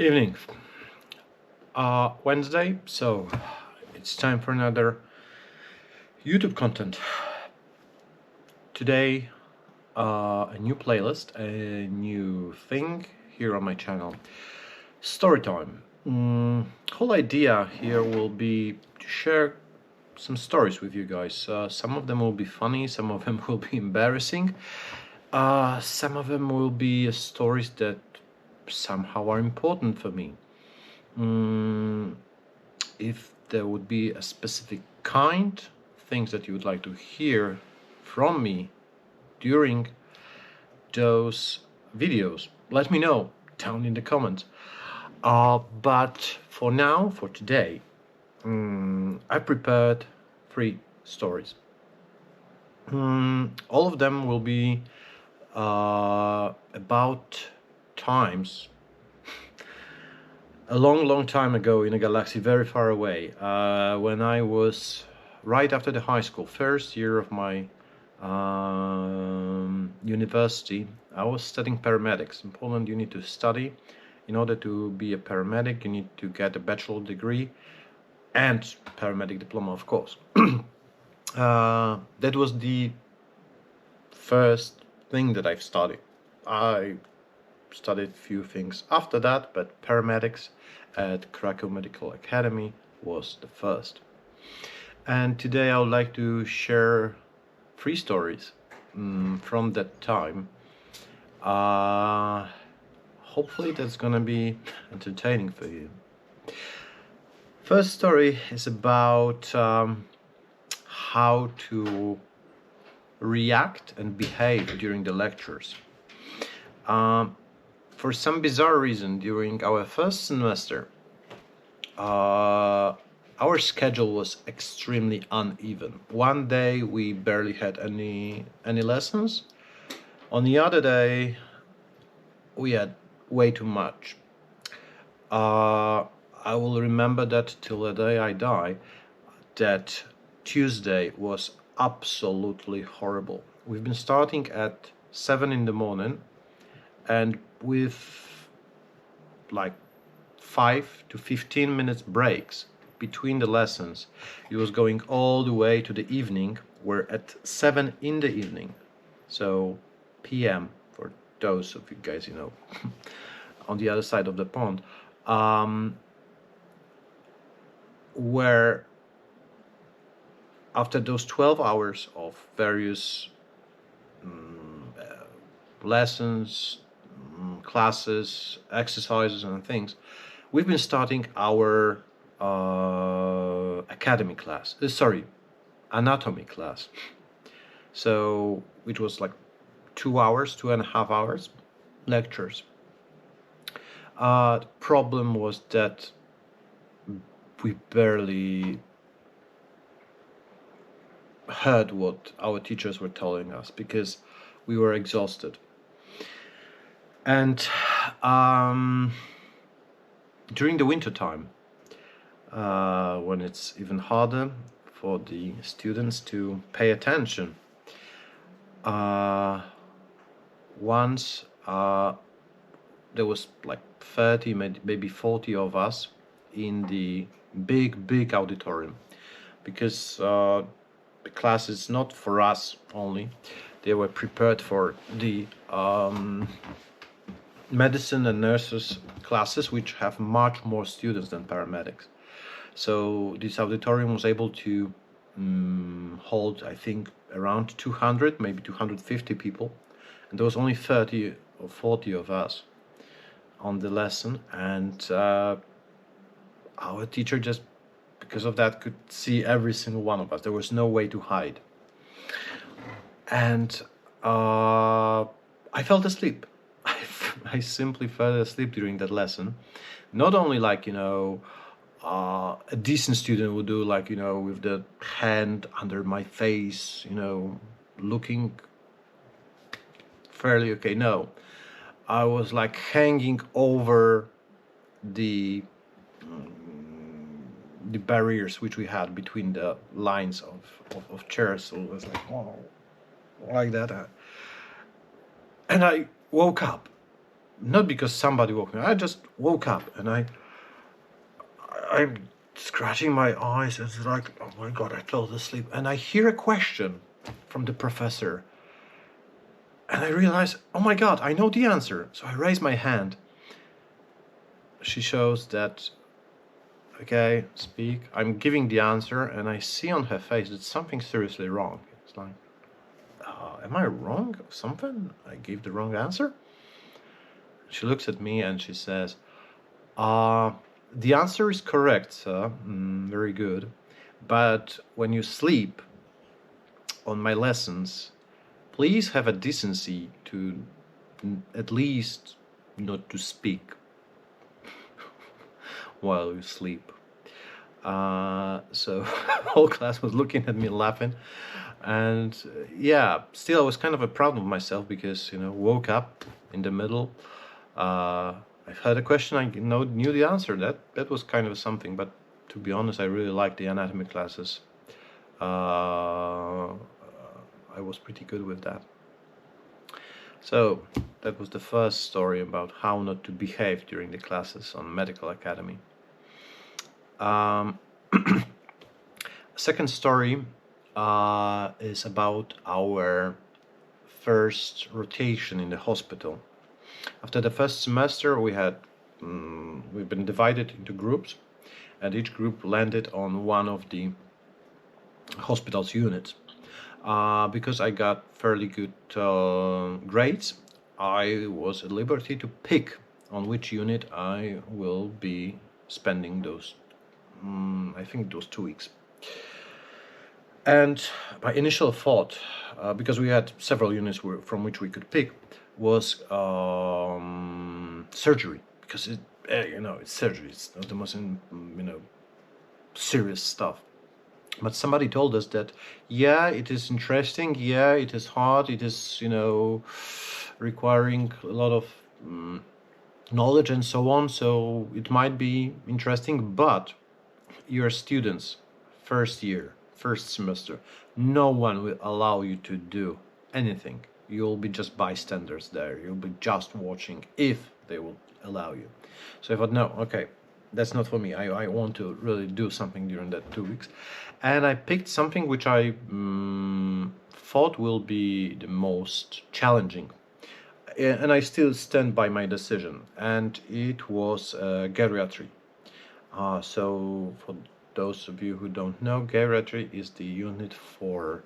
Evening. Wednesday, so it's time for another YouTube content. Today, a new playlist, a new thing here on my channel. Storytime. Whole idea here will be to share some stories with you guys. Some of them will be funny, some of them will be embarrassing. Some of them will be stories that somehow are important for me. If there would be a specific kind, things that you would like to hear from me during those videos, let me know down in the comments. But for now, for today, I prepared 3 stories. All of them will be about times a long time ago in a galaxy very far away, when I was right after the high school, first year of my university. I was studying paramedics. In Poland, you need to study. In order to be a paramedic, you need to get a bachelor degree and paramedic diploma, of course. That was the first thing that I've studied. I studied a few things after that, but paramedics at Krakow Medical Academy was the first. And today I would like to share 3 stories from that time. Hopefully that's gonna be entertaining for you. First story is about how to react and behave during the lectures. For some bizarre reason, during our first semester, our schedule was extremely uneven. One day we barely had any lessons. On the other day, we had way too much. I will remember that till the day I die, that Tuesday was absolutely horrible. We've been starting at 7 in the morning, and with like 5 to 15 minutes breaks between the lessons, it was going all the way to the evening. We're at 7 in the evening, so PM for those of you guys, you know, on the other side of the pond, where after those 12 hours of various lessons, classes, exercises and things, we've been starting our academy class, anatomy class. So it was like 2 hours, 2.5 hours lectures. The problem was that we barely heard what our teachers were telling us because we were exhausted. And during the winter time, when it's even harder for the students to pay attention, once there was like 30, maybe 40 of us in the big auditorium, because the class is not for us only. They were prepared for the medicine and nurses classes, which have much more students than paramedics. So this auditorium was able to hold, I think, around 200, maybe 250 people, and there was only 30 or 40 of us on the lesson. And our teacher, just because of that, could see every single one of us. There was no way to hide. And I fell asleep. I simply fell asleep during that lesson. Not only like, you know, a decent student would do, like, you know, with the hand under my face, you know, looking fairly okay. No, I was like hanging over the barriers which we had between the lines of chairs. So it was like, oh, like that. And I woke up not because somebody woke me. I just woke up and I'm scratching my eyes. It's like, oh my God, I fell asleep. And I hear a question from the professor. And I realize, oh my God, I know the answer. So I raise my hand. She shows that, okay, speak. I'm giving the answer, and I see on her face that something seriously wrong. It's like, am I wrong? Something? I gave the wrong answer? She looks at me and she says, the answer is correct, sir. Very good. But when you sleep on my lessons, please have a decency to at least not to speak while you sleep. So whole class was looking at me laughing, and yeah, still I was kind of proud of myself because, you know, woke up in the middle. I heard a question, I knew the answer. That was kind of something. But to be honest, I really liked the anatomy classes. I was pretty good with that. So that was the first story about how not to behave during the classes on medical academy. Second story is about our first rotation in the hospital. After the first semester, we've been divided into groups, and each group landed on one of the hospital's units. Because I got fairly good grades, I was at liberty to pick on which unit I will be spending those, I think those 2 weeks. And my initial thought, because we had several units from which we could pick, was surgery, because it's surgery. It's not the most serious stuff. But somebody told us that, yeah, it is interesting, yeah, it is hard, it is, requiring a lot of knowledge and so on, so it might be interesting, but you're students, first year, first semester, no one will allow you to do anything. You'll be just bystanders there, you'll be just watching, if they will allow you. So I thought, no, okay, that's not for me. I want to really do something during that 2 weeks. And I picked something which I thought will be the most challenging. And I still stand by my decision. And it was geriatry. So for those of you who don't know, geriatry is the unit for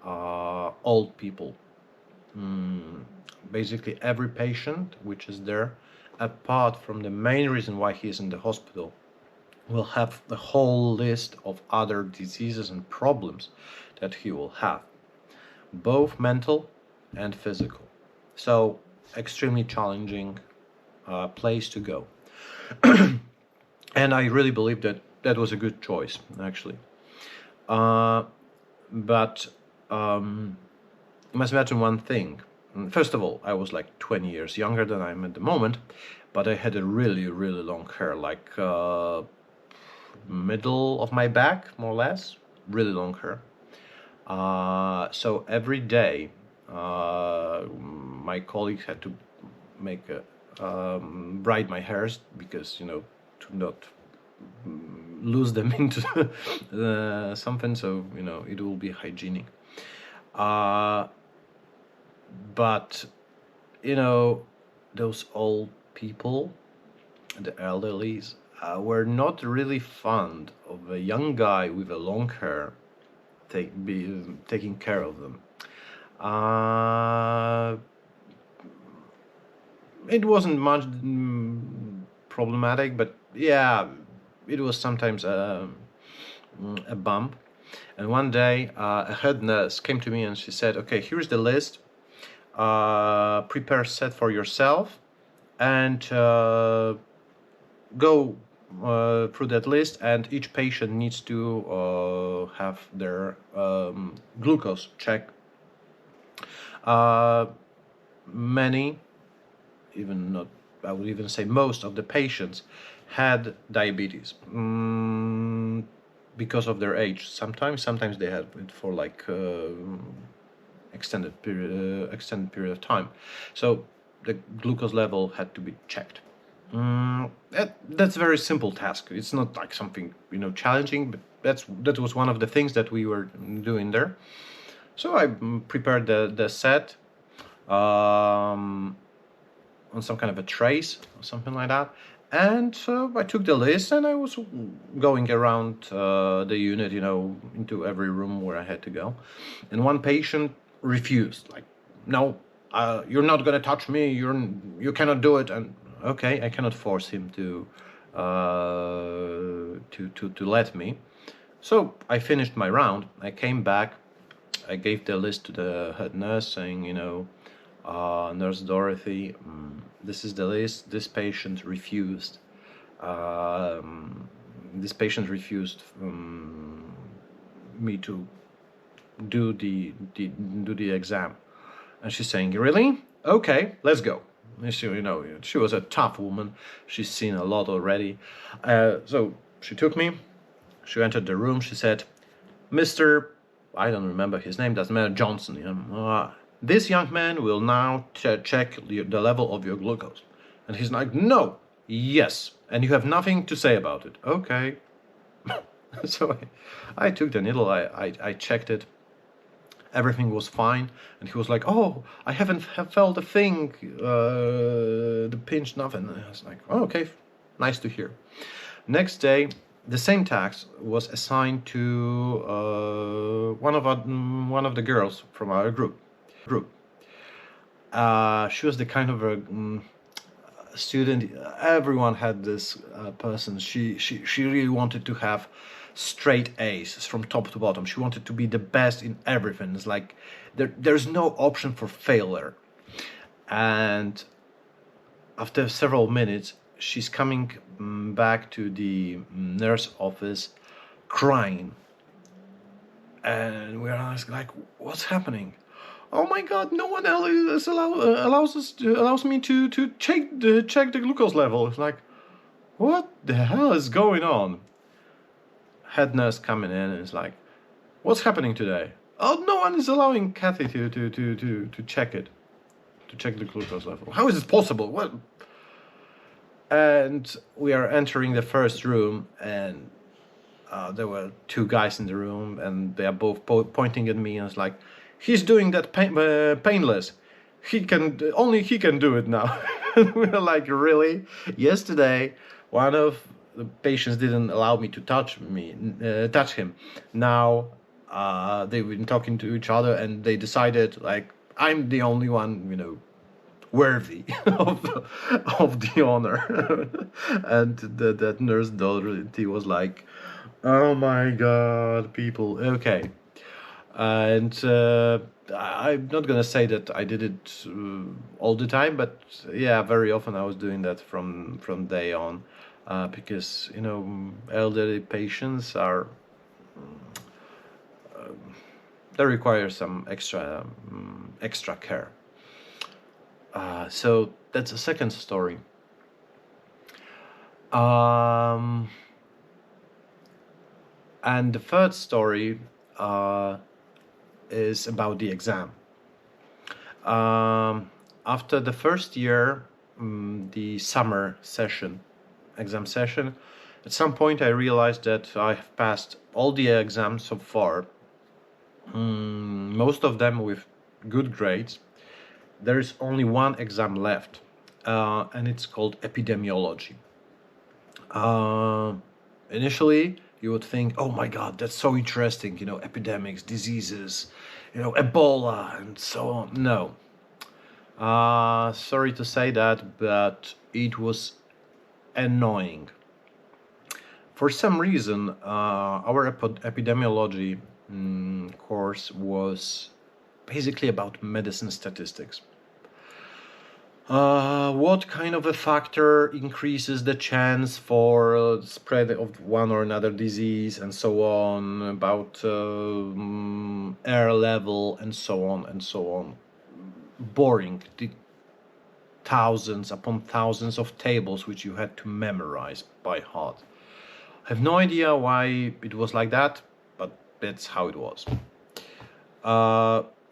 old people. Basically every patient which is there, apart from the main reason why he is in the hospital, will have the whole list of other diseases and problems that he will have, both mental and physical. So extremely challenging place to go. And I really believe that that was a good choice, actually. But you must imagine one thing. First of all, I was like 20 years younger than I am at the moment, but I had a really, really long hair, like middle of my back, more or less, really long hair. So every day, my colleagues had to make braid my hairs because, to not lose them into something, so it will be hygienic. But those old people, the elderlies, were not really fond of a young guy with a long hair taking care of them. It wasn't much problematic, but yeah, it was sometimes a bump. And one day a head nurse came to me and she said, okay, here's the list, prepare a set for yourself and go through that list, and each patient needs to have their glucose check. Many, even not, I would even say most of the patients had diabetes because of their age. Sometimes they had it for like extended period of time. So the glucose level had to be checked. That's a very simple task. It's not like something, you know, challenging, but that was one of the things that we were doing there. So I prepared the set on some kind of a trace or something like that, and I took the list and I was going around the unit, you know, into every room where I had to go, and one patient refused, like, no, you're not gonna touch me, you cannot do it. And okay, I cannot force him to let me. So I finished my round. I came back. I gave the list to the head nurse, saying, you know, Nurse Dorothy, this is the list. This patient refused. Me to do the exam. And she's saying, really? Okay, let's go. And she, you know, she was a tough woman. She's seen a lot already. So she took me. She entered the room. She said, Mr. I don't remember his name, doesn't matter, Johnson. You know, this young man will now check the level of your glucose. And he's like, no, yes, and you have nothing to say about it. Okay. So I took the needle, I checked it. Everything was fine, and he was like, oh, I haven't felt a thing, the pinch, nothing. And I was like, oh, okay, nice to hear. Next day, the same task was assigned to one of the girls from our group. She was the kind of a student. Everyone had this person. She really wanted to have straight A's from top to bottom. She wanted to be the best in everything. It's like there's no option for failure. And after several minutes, she's coming back to the nurse office crying, and we're asking, like, what's happening? Oh my God, no one else allows me to check the glucose level. It's like, what the hell is going on? Head nurse coming in and is like, what's happening today? Oh, no one is allowing Kathy to check it, to check the glucose level. How is it possible? What? And we are entering the first room, and there were two guys in the room, and they are both pointing at me, and it's like, he's doing that painless. Only he can do it now. We're like, really? Yesterday, one of the patients didn't allow me to touch him. Now they've been talking to each other, and they decided, like, I'm the only one, you know, worthy of the honor. And that nurse Dorothy was like, oh my God, people, okay. And I'm not gonna say that I did it all the time, but yeah, very often I was doing that from day on, because, you know, elderly patients are they require some extra care. So that's the second story. And the third story is about the exam. After the first year, the summer exam session, at some point I realized that I have passed all the exams so far, most of them with good grades. There is only one exam left, and it's called epidemiology. Initially, you would think, oh my God, that's so interesting, you know, epidemics, diseases, you know, Ebola, and so on. No. Sorry to say that, but it was annoying. For some reason, our epidemiology course was basically about medicine statistics. What kind of a factor increases the chance for spread of one or another disease, and so on, about air level, and so on and so on. Boring. The thousands upon thousands of tables which you had to memorize by heart. I have no idea why it was like that, but that's how it was.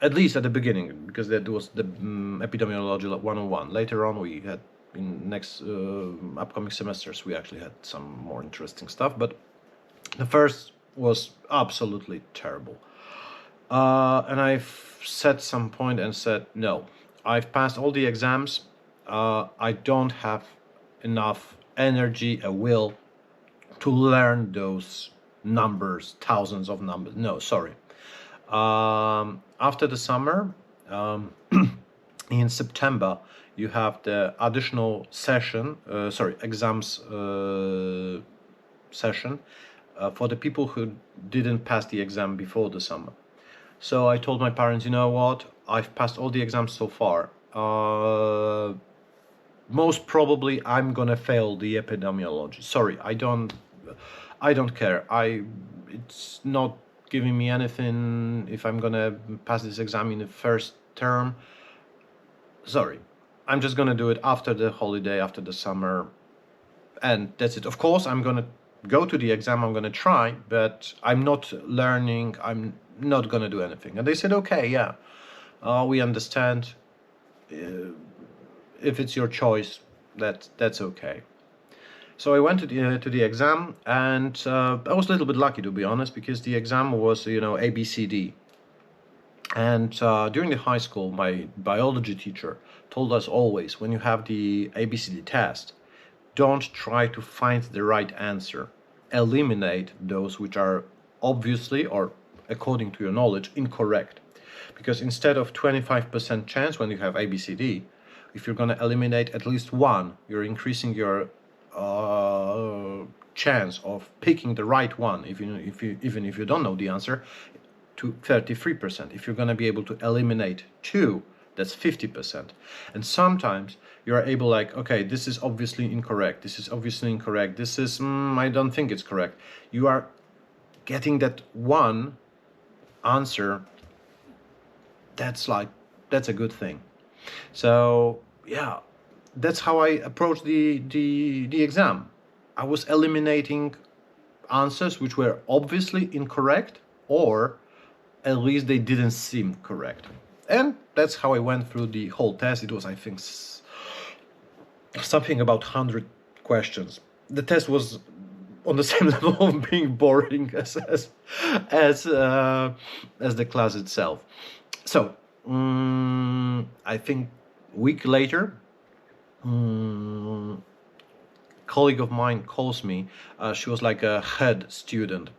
at least at the beginning, because that was the epidemiology 101. Later on, we had in next upcoming semesters we actually had some more interesting stuff, but the first was absolutely terrible. And I've set some point and said, no, I've passed all the exams. I don't have enough energy, a will to learn those numbers, thousands of numbers. No, sorry. After the summer, in September, you have the additional session, exams session for the people who didn't pass the exam before the summer. So I told my parents, you know what, I've passed all the exams so far. Most probably I'm gonna fail the epidemiology. Sorry, I don't care. It's not giving me anything if I'm gonna pass this exam in the first term. Sorry, I'm just gonna do it after the holiday, after the summer, and that's it. Of course, I'm gonna go to the exam, I'm gonna try, but I'm not learning, I'm not gonna do anything. And they said, okay, yeah, we understand. If it's your choice, that's okay. So I went to the exam, and I was a little bit lucky, to be honest, because the exam was, ABCD. And during the high school, my biology teacher told us always, when you have the ABCD test, don't try to find the right answer. Eliminate those which are obviously, or according to your knowledge, incorrect. Because instead of 25% chance when you have ABCD, if you're going to eliminate at least one, you're increasing your chance of picking the right one, even if you don't know the answer, to 33%. If you're going to be able to eliminate two, that's 50%. And sometimes you're able, like, okay, this is obviously incorrect, this is obviously incorrect, this is I don't think it's correct. You are getting that one answer. That's a good thing. So yeah, that's how I approached the exam. I was eliminating answers which were obviously incorrect, or at least they didn't seem correct. And that's how I went through the whole test. It was, I think, something about 100 questions. The test was on the same level of being boring as the class itself. So I think a week later, colleague of mine calls me. She was like a head student.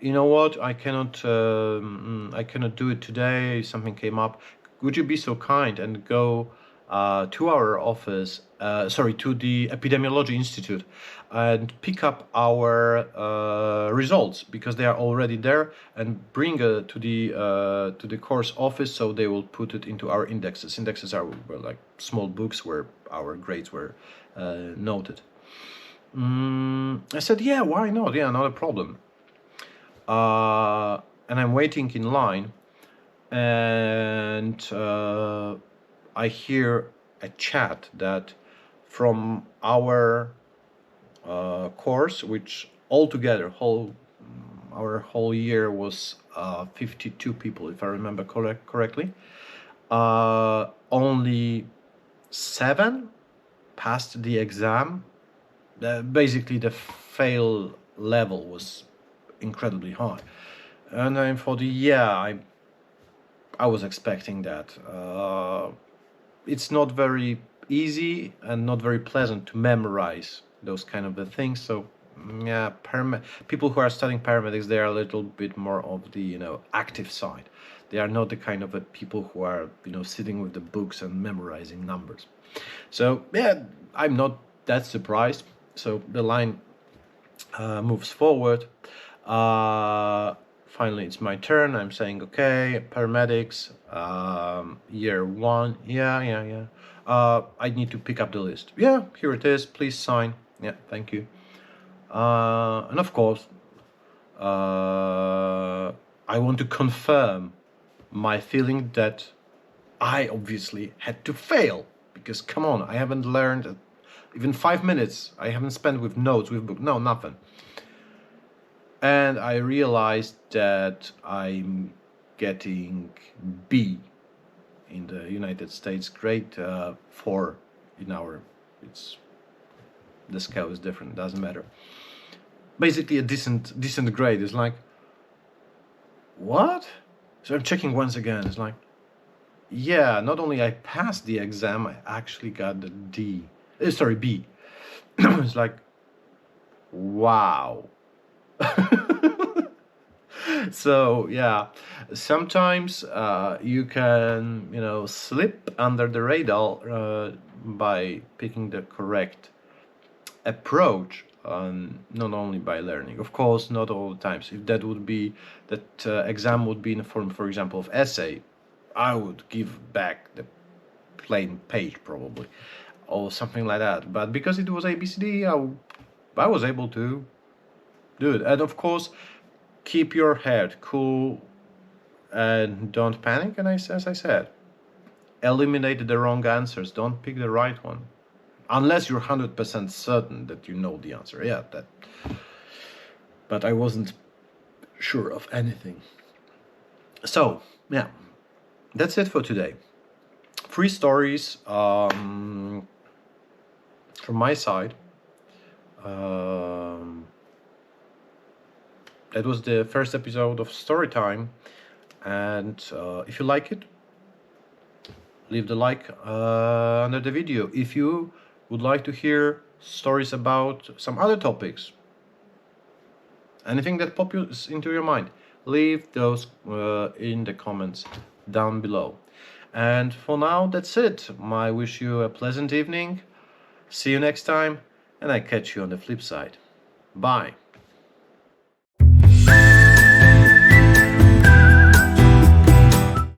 You know what? I cannot do it today. Something came up. Would you be so kind and go to our office? To the Epidemiology Institute, and pick up our results, because they are already there, and bring to the course office, so they will put it into our indexes. Indexes were like small books where our grades were noted. I said, yeah, why not? Yeah, not a problem. And I'm waiting in line, and I hear a chat that from our course, which altogether our whole year was 52 people, if I remember correctly. Only 7 passed the exam. Basically, the fail level was incredibly high, and then for the year, I was expecting that. It's not very easy and not very pleasant to memorize those kind of things. So yeah, people who are studying paramedics, they are a little bit more of the active side. They are not the kind of people who are sitting with the books and memorizing numbers. So yeah, I'm not that surprised. So the line moves forward. Finally, it's my turn. I'm saying, okay, paramedics, year 1. Yeah. I need to pick up the list. Yeah, here it is. Please sign. Yeah, thank you. And of course, I want to confirm my feeling that I obviously had to fail, because come on, I haven't learned even 5 minutes. I haven't spent with notes, with book, no, nothing. And I realized that I'm getting B in the United States, grade 4 in our, the scale is different, doesn't matter. Basically a decent grade. Is like, what? So I'm checking once again. It's like, yeah, not only I passed the exam, I actually got the B. It's like, wow. So yeah, sometimes you can, slip under the radar by picking the correct approach, not only by learning. Of course, not all the times. If that exam would be in the form, for example, of essay, I would give back the plain page probably, or something like that. But because it was ABCD, I was able to do it. And of course, keep your head cool and don't panic. And as I said, eliminate the wrong answers. Don't pick the right one. Unless you're 100% certain that you know the answer. Yeah, that. But I wasn't sure of anything. So, yeah, that's it for today. 3 stories from my side. That was the first episode of Storytime. And if you like it, leave the like under the video. If you would like to hear stories about some other topics, anything that pops into your mind, leave those in the comments down below. And for now, that's it. I wish you a pleasant evening. See you next time, and I catch you on the flip side. Bye.